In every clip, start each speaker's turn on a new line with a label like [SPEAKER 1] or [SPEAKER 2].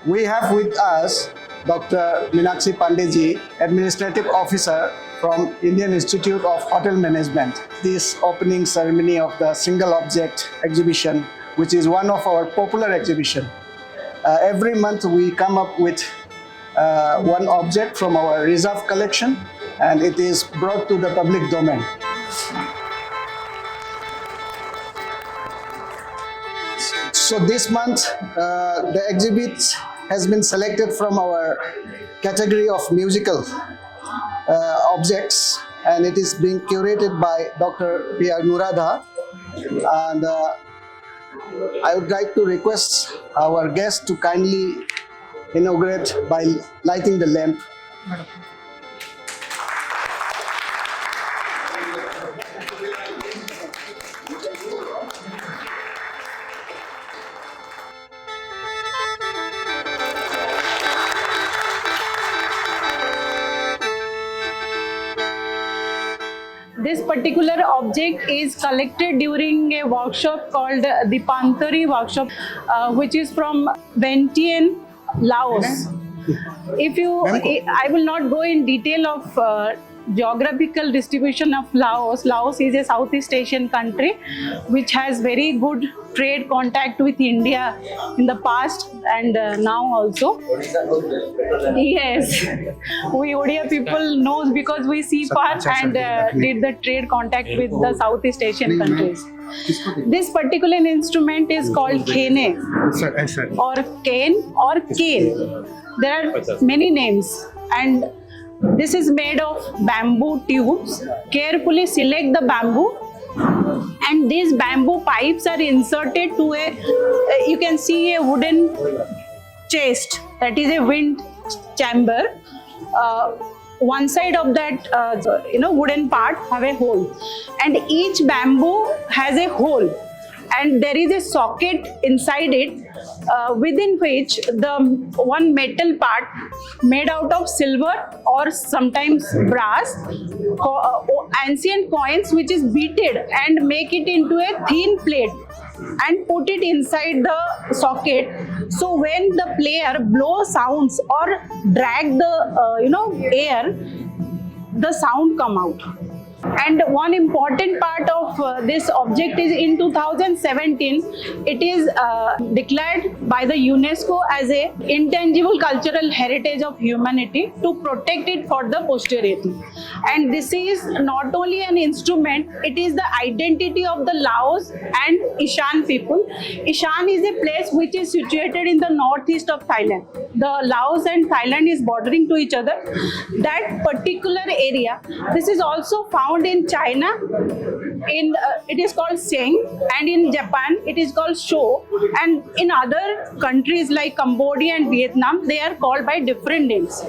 [SPEAKER 1] We have with us Dr. Meenakshi Pandeyji, Administrative Officer from Indian Institute of Hotel Management. This opening ceremony of the single object exhibition, which is one of our popular exhibition. Every month we come up with one object from our reserve collection, and it is brought to the public domain. So this month, the exhibit has been selected from our category of musical objects, and it is being curated by Dr. P. Anuradha. And I would like to request our guest to kindly inaugurate by lighting the lamp.
[SPEAKER 2] This particular object is collected during a workshop called Dipantari workshop, which is from Vientiane, Laos. I will not go in detail of geographical distribution of Laos. Laos is a Southeast Asian country which has very good trade contact with India in the past and now also. Yes, we Odia people knows because we see far and did the trade contact with the Southeast Asian countries. This particular instrument is called khene or cane or cane. There are many names, and this is made of bamboo tubes. Carefully select the bamboo, and these bamboo pipes are inserted to you can see a wooden chest, that is a wind chamber. One side of that wooden part have a hole, and each bamboo has a hole, and there is a socket inside it, within which the one metal part made out of silver or sometimes brass, ancient coins which is beaten and make it into a thin plate and put it inside the socket. So when the player blow sounds or drag the air, the sound come out. And one important part of this object is in 2017, it is declared by the UNESCO as a intangible cultural heritage of humanity to protect it for the posterity. And this is not only an instrument, it is the identity of the Laos and Ishan people. Ishan is a place which is situated in the northeast of Thailand. The Laos and Thailand is bordering to each other. That particular area, this is also found in China, it is called Seng, and in Japan it is called Sho, and in other countries like Cambodia and Vietnam they are called by different names.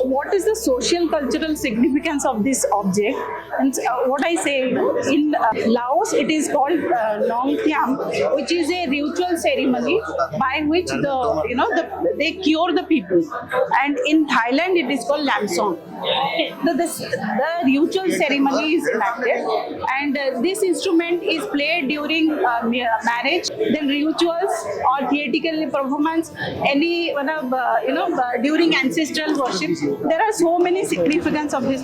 [SPEAKER 2] What is the social cultural significance of this object? And what I say, in Laos it is called Nong Thiam, which is a ritual ceremony by which they cure the people, and in Thailand it is called Lam Song. The ritual ceremony is enacted, and this instrument is played during marriage, then rituals or theatrical performance, any during ancestral worship. There are so many significance of this.